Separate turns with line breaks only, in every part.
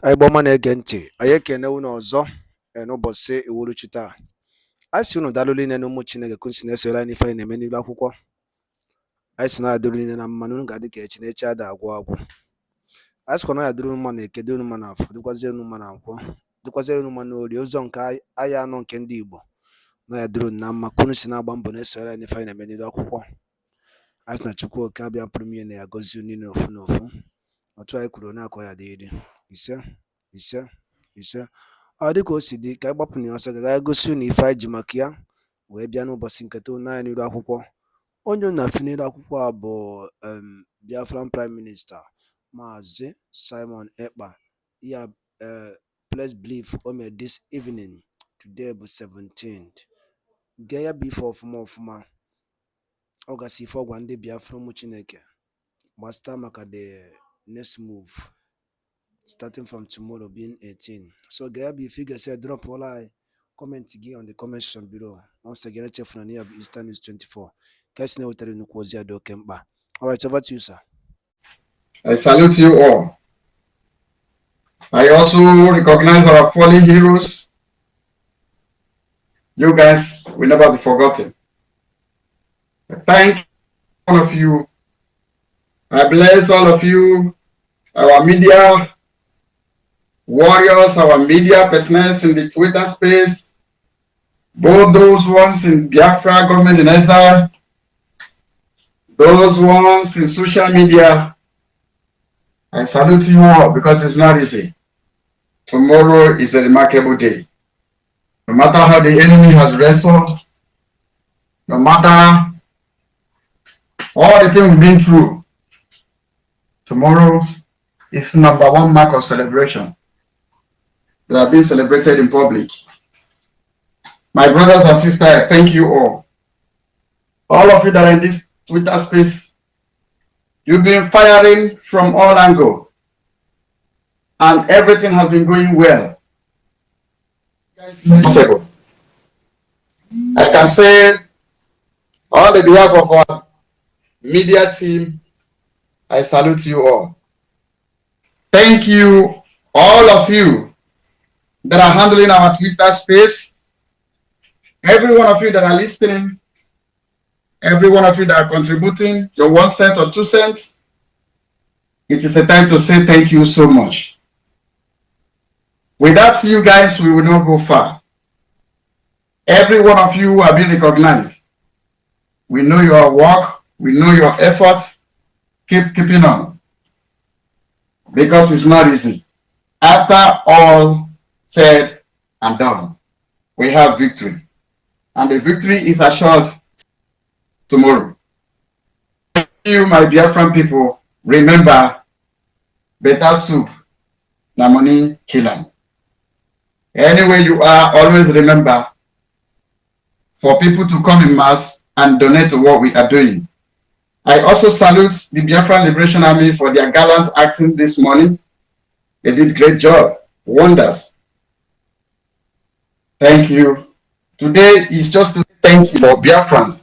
Anyị gbọma na-ege ntị, anyị ekene unu ọzọ n'ụbọchị iwuruchi taa. Anyị sị unu daalụ niile na ụmụ Chineke ka unu si na-esoro anyị n'ife anyị na-eme n'ilu akwụkwọ. Anyị sị na ya dịrị niile na mma na unu ga-adị ka echi na echi ada agwụ agwụ. Anyị sịkwa na ya dịrị unu mma na eke, dị unu mma na afọ, dịkwaziere unu mma na nkwọ, dịkwaziere unu mma na orie ụzọ nke anyị anọ nke ndị Igbo. Na ya dịrị unu na mma ka unu si na-agba mbọ na-esoro anyị n'ife anyị na-eme n'ilu akwụkwọ. Anyị sị na Chukwu oke abịa pụrụ ime na ya gọzie unu niile ofu na ofu. Otu anyị kwuru na akọ ya dịrị ise ise ise. Ọ dị ka o si dị ka anyị gbapụ na ọsọ ga gosi unu ife anyị ji maka ya wee bịa n'ụbọchị nketa unu anyị n'iru akwụkwọ. Onye unu na-afụ n'iru akwụkwọ a bụ Biafran Prime Minister Maazị Simon Ekpa. Ya please believe o mere this evening, today bụ 17th. Gee ya bụ ife ọfụma ọfụma. Ọ gasị ife ọgwa ndị Biafra ụmụ Chineke gbasịta maka the next move starting from tomorrow being 18. So get if you guys say drop all I comment again on the comment section below. Once again, check for near Eastern News 24. Guys know what you kwozia do kemba. Alright, over to you, sir.
I salute you all. I also recognize our fallen heroes. You guys will never be forgotten. I thank all of you. I bless all of you, our media warriors, our media personals in the Twitter space, both those ones in Biafra government in exile, those ones in social media. I salute you all because it's not easy. Tomorrow is a remarkable day. No matter how the enemy has wrestled, no matter all the things we've been through, tomorrow is #1 mark of celebration that have been celebrated in public. My brothers and sisters, I thank you all. All of you that are in this Twitter space, you've been firing from all angles, and everything has been going well. Possible. I can say on the behalf of our media team, I salute you all. Thank you, all of you that are handling our Twitter space, every one of you that are listening, every one of you that are contributing your 1 cent or 2 cents. It is a time to say thank you so much. Without you guys, we will not go far. Every one of you have been recognized. We know your work, we know your effort. Keep keeping on, because it's not easy. After all said and done, we have victory, and the victory is assured tomorrow. You, my Biafran people, remember, better soup, na money killer. Anywhere you are, always remember for people to come in mass and donate to what we are doing. I also salute the Biafran Liberation Army for their gallant acting this morning. They did a great job, wonders. Thank you. Today is just to thank you for Biafran.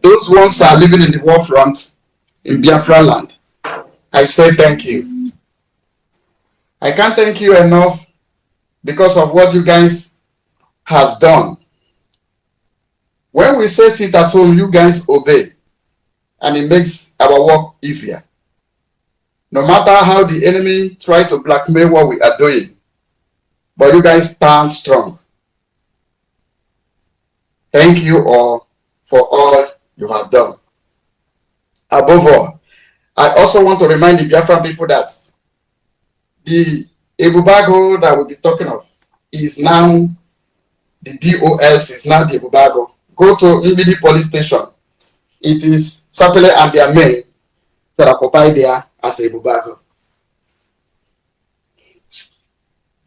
Those ones that are living in the war front in Biafra land. I say thank you. I can't thank you enough because of what you guys has done. When we say sit at home, you guys obey, and it makes our work easier. No matter how the enemy try to blackmail what we are doing, but you guys stand strong. Thank you all for all you have done. Above all, I also want to remind the Biafran people that the Ebubago that we'll be talking of is now, the DOS is now the Ebubago. Go to Mbidi police station. It is Sapele and their men that are occupied there as a Ebubago.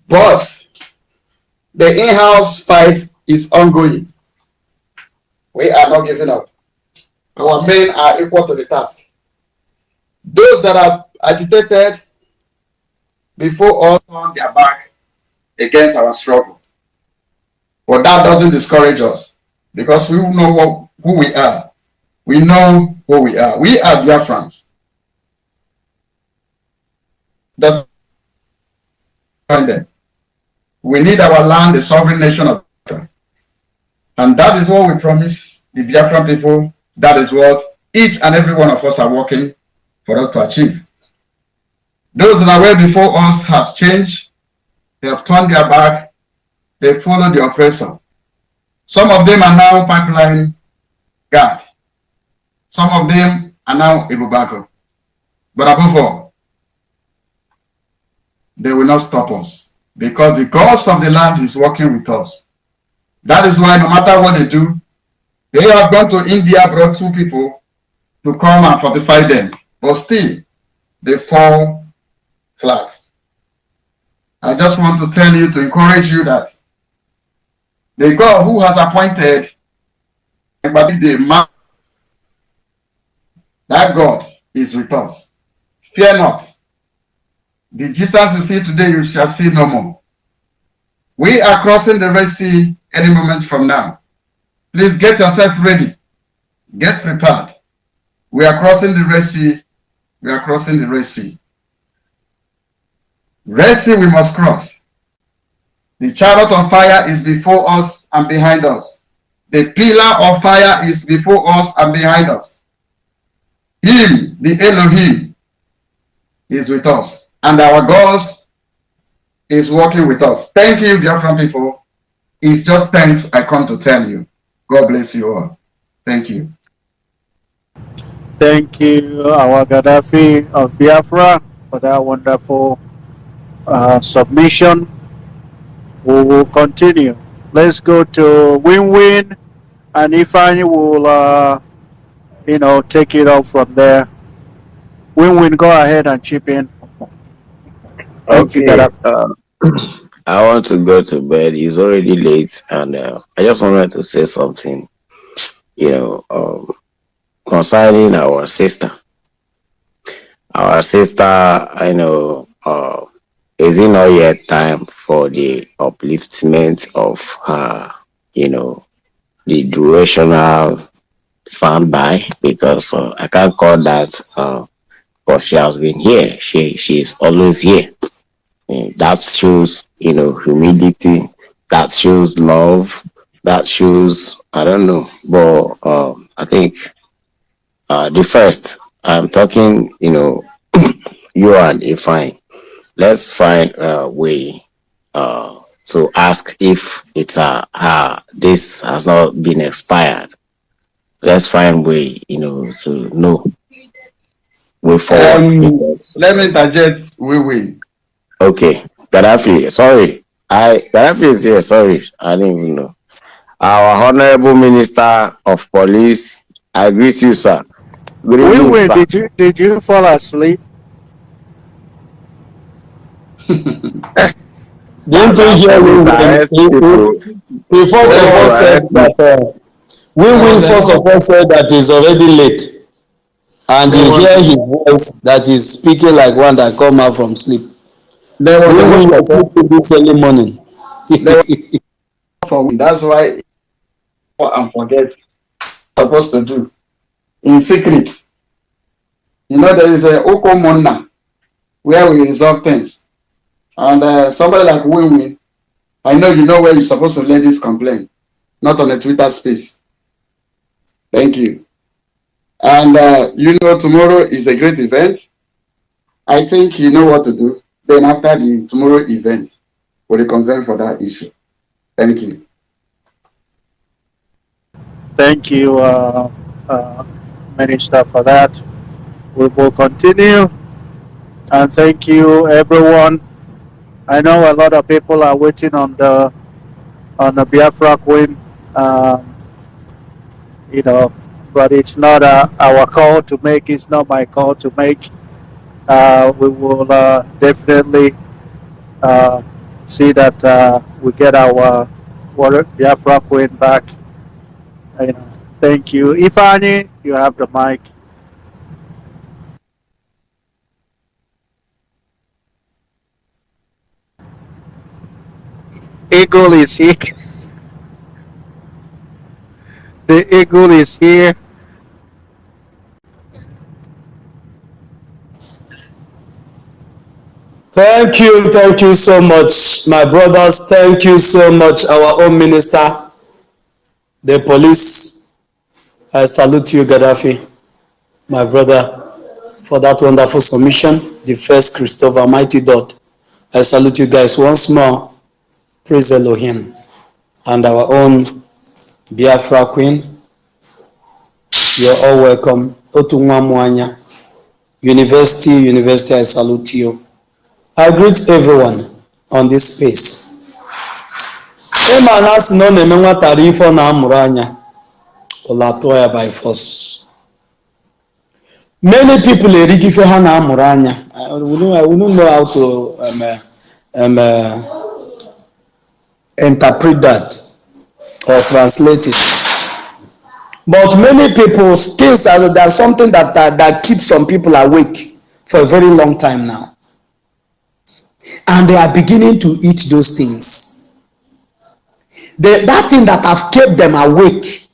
But the in-house fight is ongoing. We are not giving up. Our men are equal to the task. Those that are agitated before us turn their back against our struggle. But that doesn't discourage us, because we know who we are. We know who we are. We are Biafrans. That's join them. We need our land, the sovereign nation of Biafra. And that is what we promise the Biafran people. That is what each and every one of us are working for us to achieve. Those that were before us have changed. They have turned their back. They follow the oppressor. Some of them are now pipeline guard. Some of them are now Ibubako. But above all, they will not stop us because the gods of the land is working with us. That is why no matter what they do, they have gone to India, brought 2 people to come and fortify them, but still they fall flat. I just want to tell you, to encourage you, that the God who has appointed the man, that God is with us. Fear not. The jitters you see today, you shall see no more. We are crossing the Red Sea any moment from now. Please get yourself ready. Get prepared. We are crossing the Red Sea. We are crossing the Red Sea. Red Sea we must cross. The chariot of fire is before us and behind us. The pillar of fire is before us and behind us. Him, the Elohim, is with us. And our God is working with us. Thank you, Biafran people. It's just thanks I come to tell you. God bless you all. Thank you.
Thank you, our Gaddafi of Biafra, for that wonderful submission. We will continue. Let's go to Win-Win, and Ifani will, take it off from there. Win-Win, go ahead and chip in. Thank you,
Okay,
Gaddafi.
I want to go to bed. It's already late, and I just wanted to say something, you know, concerning our sister. Our sister, I know, is it not yet time for the upliftment of her, you know, the durational fan by? Because I can't call that because she has been here. She's always here. That shows, humility. That shows love. That shows, I don't know, but I think the first I'm talking, you and Ifine. Let's find a way to ask if it's this has not been expired. Let's find way, to know way forward because
Let me interject. We win.
okay, Gaddafi, sorry. Gaddafi is here, sorry. I didn't even know. Our Honorable Minister of Police, I greet you, sir. Good evening,
Win-Win,
sir.
did you fall asleep?
Didn't you
Our
hear
police
when
arrest people.
he first of
Police
all
to
said
arrest
that
people.
There
Win
was a
first of all said that he's already late, and
there
you
was
hear his voice that is speaking like one that come out from sleep.
there was a
Win
wake
you are
up call.
sleeping this early morning.
There was for win. That's why and forget supposed to do in secret. There is a Okomona where we resolve things. And somebody like Win Win, I know you know where you're supposed to lay this complaint, not on a Twitter space. Thank you. And tomorrow is a great event. I think you know what to do. Then after the tomorrow event, we'll reconvene for that issue. Thank you.
Thank you, uh, Minister, for that. We will continue, and thank you, everyone. I know a lot of people are waiting on the Biafra Queen. Um, you know, but it's not our call to make. It's not my call to make. We will definitely uh, see that we get our Biafra Queen back. Thank you, Ifani. You have the mic. Eagle is here. The eagle is here.
Thank you so much, my brothers. Thank you so much, our own minister, the police. I salute you, Gaddafi, my brother, for that wonderful submission. The first Christopher Mighty Dot. I salute you guys once more. Praise Elohim. And our own Biafra Queen, you're all welcome. Otunwa Mwanya, University, I salute you. I greet everyone on this space. Ịma na asị na ọ na-eme nwata rie ife ọ na-amụrụ anya, ụla atụọ ya by force. Many people erigo ife ha na-amụrụ anya. I wouldn't know how to interpret that or translate it. But many people, things there's something that keeps some people awake for a very long time now. And they are beginning to eat those things. That thing that have kept them awake,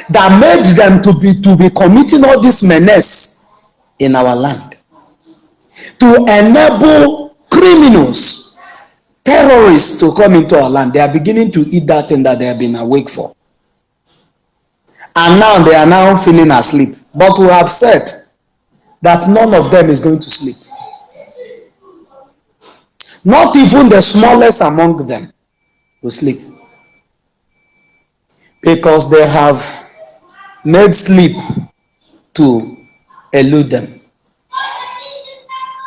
that made them to be committing all this menace in our land, to enable criminals, terrorists to come into our land. They are beginning to eat that thing that they have been awake for. And now they are now feeling asleep. But we have said that none of them is going to sleep. Not even the smallest among them will sleep. Because they have made sleep to elude them.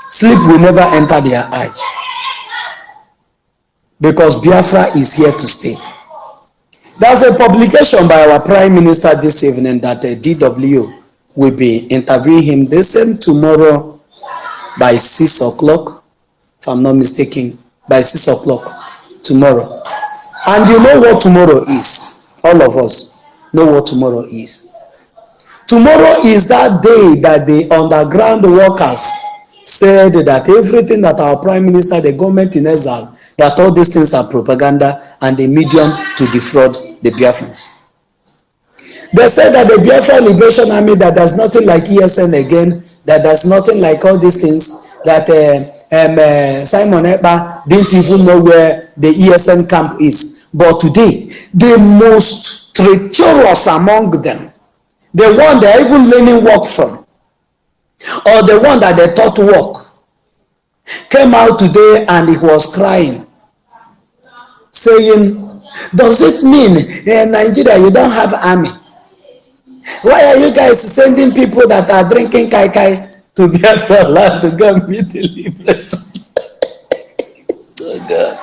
Sleep will never enter their eyes. Because Biafra is here to stay. There's a publication by our Prime Minister this evening that DW will be interviewing him the same tomorrow by 6 o'clock, if I'm not mistaken, by 6 o'clock tomorrow. And you know what tomorrow is. All of us know what tomorrow is. Tomorrow is that day that the underground workers said that everything that our Prime Minister, the government in exile, that all these things are propaganda and a medium to defraud the Biafrans. They said that the Biafra Liberation Army, that there's nothing like ESN again, that there's nothing like all these things, that Simon Ekpa didn't even know where the ESN camp is. But today, the most treacherous among them, the one they're even learning work from, or the one that they taught work, came out today and he was crying, saying, does it mean in Nigeria you don't have army? Why are you guys sending people that are drinking kai kai to Biafra land to go and meet the liberation? Oh God.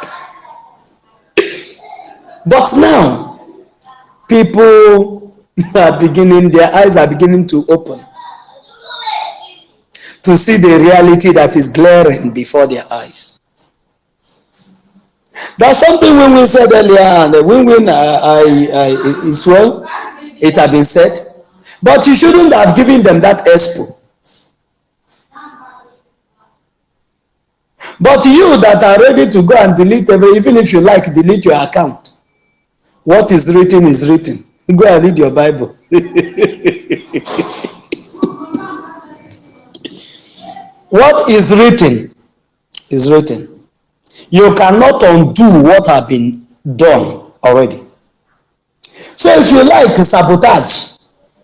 But now, people are beginning, their eyes are beginning to open to see the reality that is glaring before their eyes. That's something when we said earlier, and when is well, it had been said, but you shouldn't have given them that expo. But you that are ready to go and delete even if you like, delete your account. What is written is written. Go and read your Bible. What is written is written. You cannot undo what has been done already. So if you like sabotage,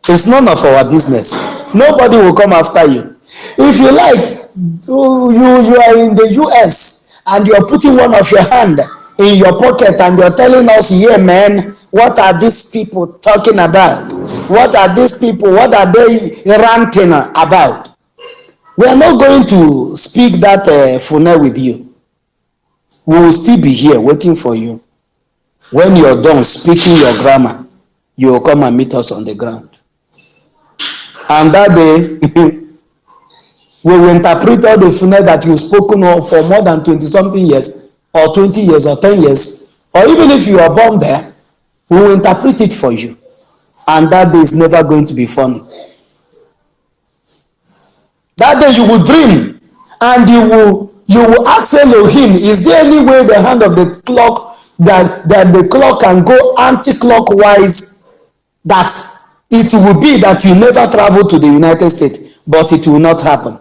it's none of our business. Nobody will come after you. If you like, you are in the US and you're putting one of your hand in your pocket and you're telling us, yeah man, what are these people talking about? What are these people, what are they ranting about? We are not going to speak that funnel with you. We will still be here waiting for you. When you're done speaking your grammar, you will come and meet us on the ground. And that day, we will interpret all the funnel that you've spoken of for more than 20-something years, or 20 years, or 10 years, or even if you are born there, we will interpret it for you. And that day is never going to be funny. That day you will dream, and you will ask Elohim, is there any way the hand of the clock, that the clock can go anti-clockwise, that it will be that you never travel to the United States, but it will not happen.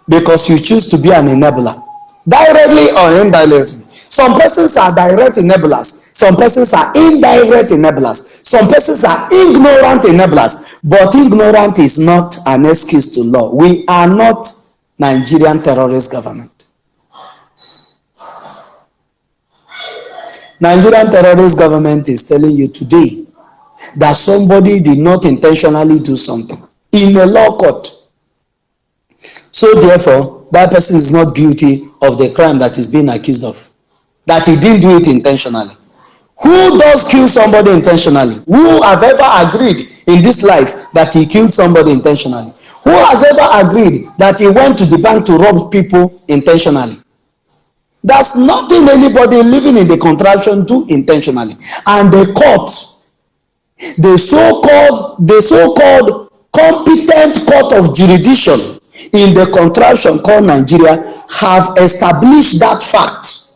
because you choose to be an enabler, directly or indirectly. Some persons are direct enablers, some persons are indirect enablers, some persons are ignorant enablers, but ignorant is not an excuse to law. We are not Nigerian terrorist government. Nigerian terrorist government is telling you today that somebody did not intentionally do something in a law court. So therefore, that person is not guilty of the crime that is being accused of. That he didn't do it intentionally. Who does kill somebody intentionally? Who have ever agreed in this life that he killed somebody intentionally? Who has ever agreed that he went to the bank to rob people intentionally? There's nothing anybody living in the contraption do intentionally. And the court, the so-called competent court of jurisdiction in the contraption called Nigeria have established that fact,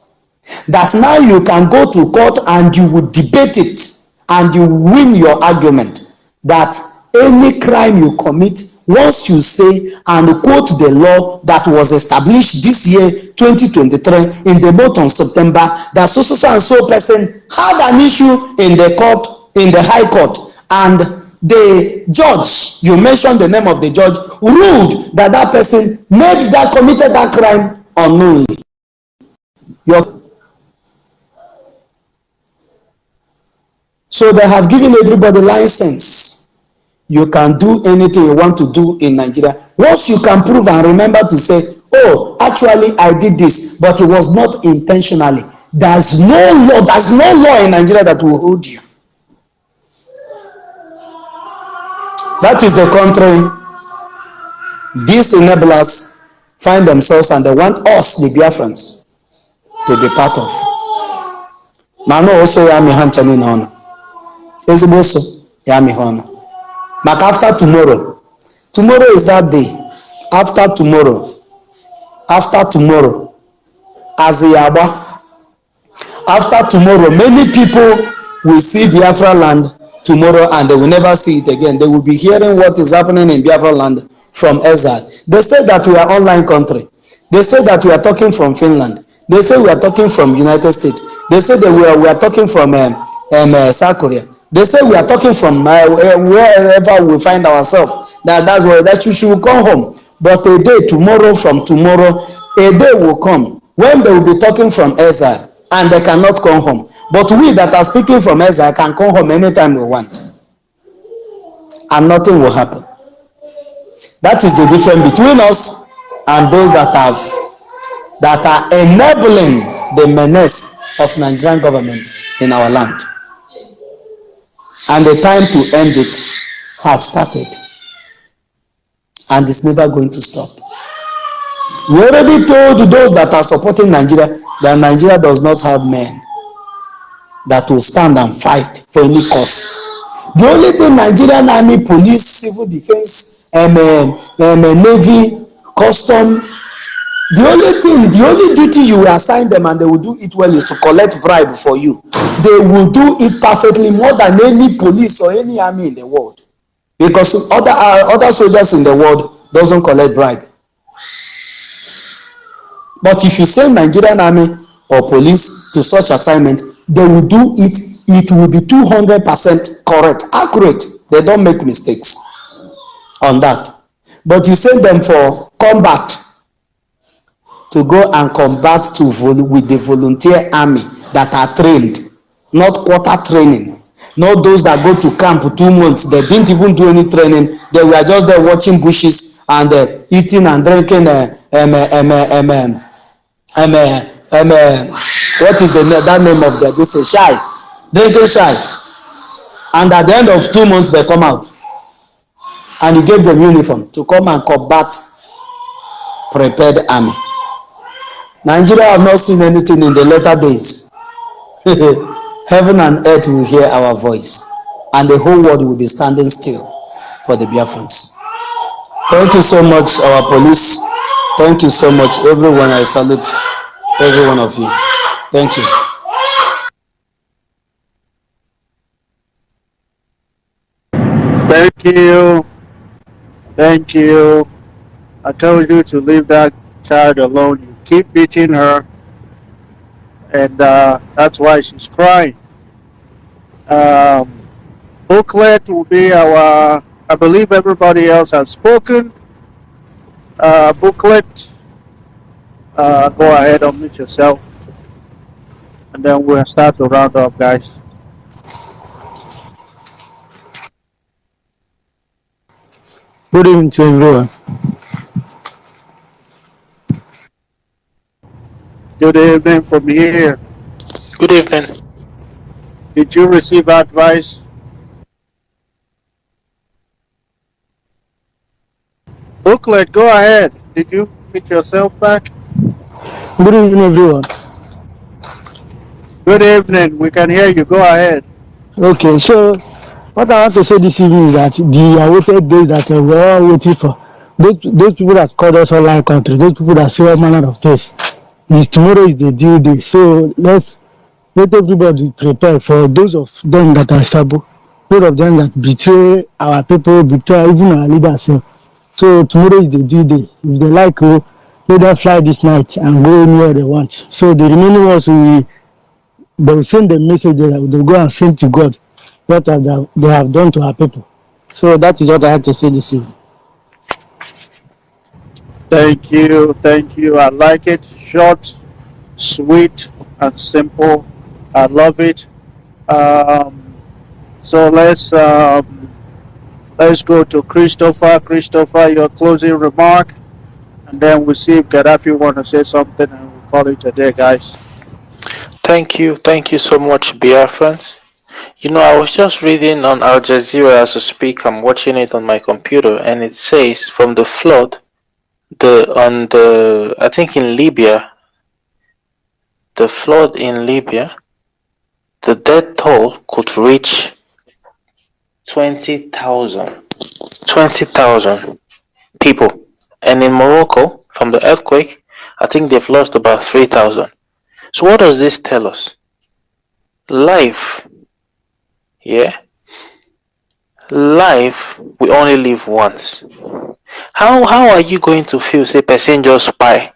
that now you can go to court and you will debate it and you win your argument that any crime you commit, once you say and quote the law that was established this year 2023 in the month of September, that so and so person had an issue in the court, in the high court, and the judge, you mentioned the name of the judge, ruled that that person made that, committed that crime unknowingly. So they have given everybody license. You can do anything you want to do in Nigeria. Once you can prove and remember to say, oh, actually I did this, but it was not intentionally. There's no law in Nigeria that will hold you. That is the country these enablers find themselves, and they want us, the Biafrans, to be part of. Mano also yami hanchani na ono. Ezigbo so yami hono. But after tomorrow is that day. After tomorrow, as Yaba, after tomorrow, many people will see Biafra land tomorrow and they will never see it again. They will be hearing what is happening in Biafra land from exile. They say that we are online country. They say that we are talking from Finland. They say we are talking from United States. They say that we are talking from South Korea. They say we are talking from wherever we find ourselves. That's why that you should come home. But a day from tomorrow, a day will come when they will be talking from exile and they cannot come home. But we that are speaking from exile can come home anytime we want. And nothing will happen. That is the difference between us and those that are enabling the menace of Nigerian government in our land. And the time to end it has started. And it's never going to stop. We already told those that are supporting Nigeria that Nigeria does not have men that will stand and fight for any cause. The only thing Nigerian army, police, civil defense, navy, custom, the only duty you will assign them and they will do it well is to collect bribe for you. They will do it perfectly more than any police or any army in the world. Because other soldiers in the world doesn't collect bribe. But if you send Nigerian army or police to such assignment, they will do it. It will be 200% correct, accurate. They don't make mistakes on that. But you send them for combat, to go and combat with the volunteer army that are trained, not quarter training. Not those that go to camp 2 months. They didn't even do any training. They were just there watching bushes and eating and drinking what is that name of this shy, drinking shy, and at the end of 2 months they come out and he gave them uniform to come and combat prepared army. Nigeria have not seen anything in the later days. Heaven and earth will hear our voice and the whole world will be standing still for the Biafrans. Thank you so much, our police. Thank you so much, everyone. I salute every one of you. Thank you.
Thank you. I told you to leave that child alone. You keep beating her, and that's why she's crying. Um, Booklet will be our. I believe everybody else has spoken. Booklet, go ahead, unmute yourself, and then we'll start to round up, guys.
Good evening to everyone.
Good evening from here.
Good evening.
Did you receive advice? Booklet, go ahead. Did you get yourself back?
Good evening, everyone.
Good evening. We can hear you. Go ahead.
Okay, so what I want to say this evening is that the awaited days that we're all waiting for, those people that called us online country, those people that say all manner of things, is tomorrow is the due day. So let's let everybody prepare for those of them that are stable, those of them that betray our people, betray even our leaders. So tomorrow is the due day. If they like, let them fly this night and go anywhere they want. So the remaining ones they will send the message that they'll go and send to God what they have done to our people. So that is what I have to say this evening.
Thank you. Thank you. I like it. Short, sweet, and simple. I love it. So let's go to Christopher. Christopher, your closing remark, and then we'll see if Gaddafi want to say something, and we'll call it a day, guys.
Thank you so much, Biafrans. I was just reading on Al Jazeera as we speak. I'm watching it on my computer, and it says from the flood, I think in Libya, the flood in Libya, the death toll could reach 20,000. 20,000 people. And in Morocco, from the earthquake, I think they've lost about 3,000. So what does this tell us? Life, yeah, life we only live once. How are you going to feel say person just spy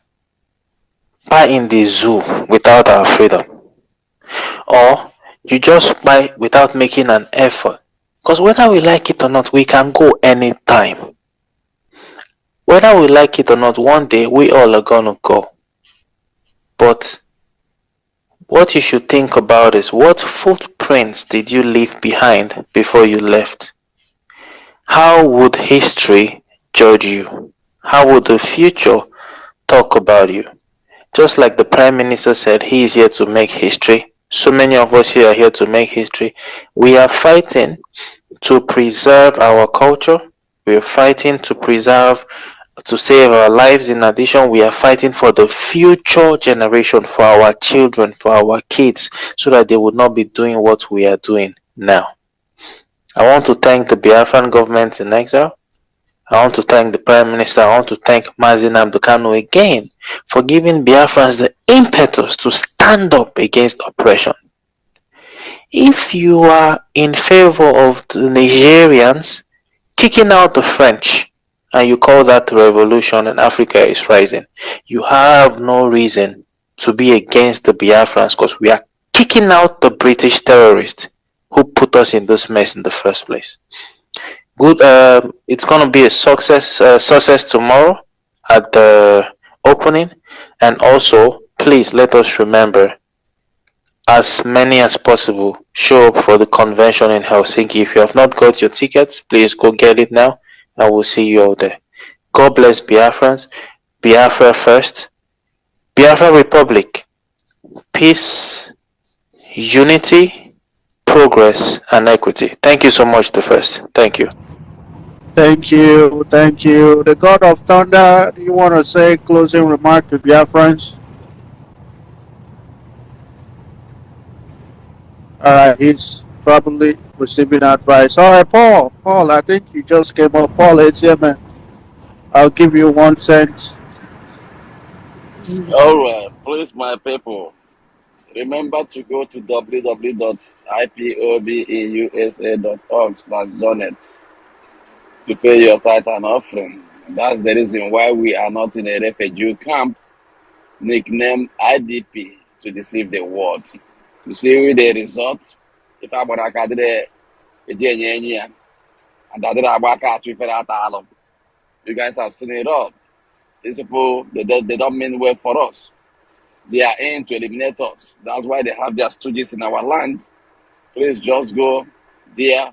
in the zoo without our freedom, or you just spy without making an effort? Because whether we like it or not, we can go anytime. Whether we like it or not, one day we all are gonna go. But what you should think about is, what footprints did you leave behind before you left? How would history judge you? How would the future talk about you? Just like the Prime Minister said, he is here to make history. So many of us here are here to make history. We are fighting to preserve our culture. We are fighting to save our lives. In addition, we are fighting for the future generation, for our children, for our kids, so that they would not be doing what we are doing now. I want to thank the Biafran government in exile. I want to thank the Prime Minister. I want to thank Mazi Nnamdi Kanu again for giving Biafrans the impetus to stand up against oppression. If you are in favor of the Nigerians kicking out the French and you call that revolution and Africa is rising, you have no reason to be against the Biafrans, because we are kicking out the British terrorists who put us in this mess in the first place. Good. It's gonna be a success tomorrow at the opening, and also please let us remember, as many as possible, show up for the convention in Helsinki. If you have not got your tickets, please go get it now, and we'll see you all there. God bless Biafrans. Biafra first. Biafra Republic. Peace, unity, progress, and equity. Thank you so much, the first. Thank you.
Thank you. Thank you. The God of Thunder, do you want to say closing remark to Biafrans? All right, he's probably receiving advice. All right, Paul. Paul, I think you just came up. Paul, it's here, man. I'll give you 1 cent.
All right, please, my people, remember to go to www.ipobinUSA.org/donate to pay your tithe and offering. That's the reason why we are not in a refugee camp nicknamed IDP to deceive the world. To see the result, if I want to the and that you guys have seen it all. These people, they don't mean well for us. They are in to eliminate us. That's why they have their stooges in our land. Please just go there.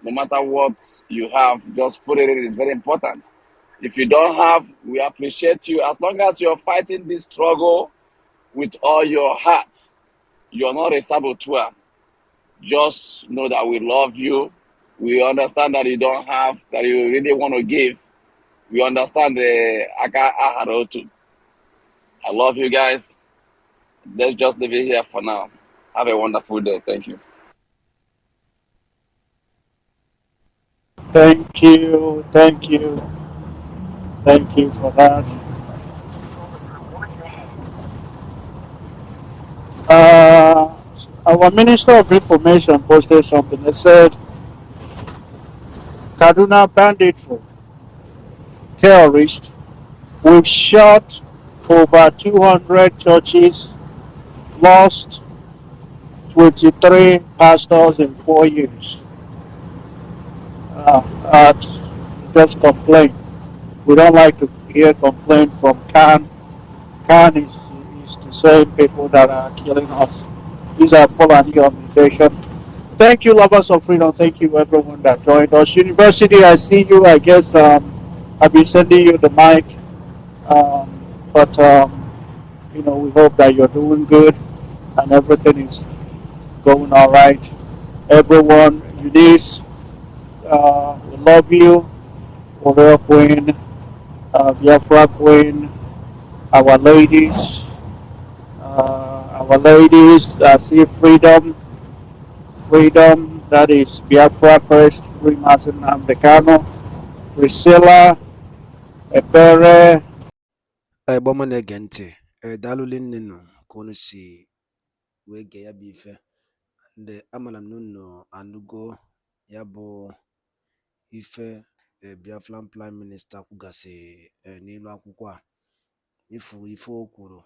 No matter what you have, just put it in. It's very important. If you don't have, we appreciate you. As long as you're fighting this struggle with all your heart, you're not a saboteur. Just know that we love you. We understand that you don't have, that you really want to give. We understand the Aka Aharotu. I love you guys. Let's just leave it here for now. Have a wonderful day. Thank you.
Thank you, thank you, thank you for that. Uh, our Minister of Information posted something that said Kaduna banditry terrorists, we've shot over 200 churches, lost 23 pastors in 4 years. Uh, just complain. We don't like to hear complaint from Khan. Khan is the same people that are killing us. These are Fulani organization. Thank you, lovers of freedom. Thank you, everyone that joined us. University, I see you. I guess I'll be sending you the mic. Um, but we hope that you're doing good and everything is going all right. Everyone, Eunice, we love you. Warrior Queen, Biafra Queen, our ladies, see freedom, freedom, that is Biafra first, free Martin Amdekano, Priscilla, Ebere.
gbọma na-ege ntị, daalụ nne nụ ka unu si wee gee ya bụ ife. Ndị amara m na unu anụgo ya bụ ife Biafran Prime Minister kwugasị n'elu akwụkwọ a. Ifu ife o kwuru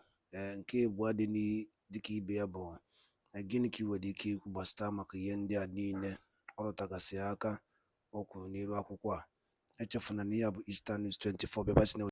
nke abụọ dịka ibe ya bụ gịnị ka ị nwere ike ikwu gbasara maka ihe ndị a niile ọ rụtagasị aka o kwuru n'elu akwụkwọ a. Echefuna na ya bụ Eastern News 24 bịabasị na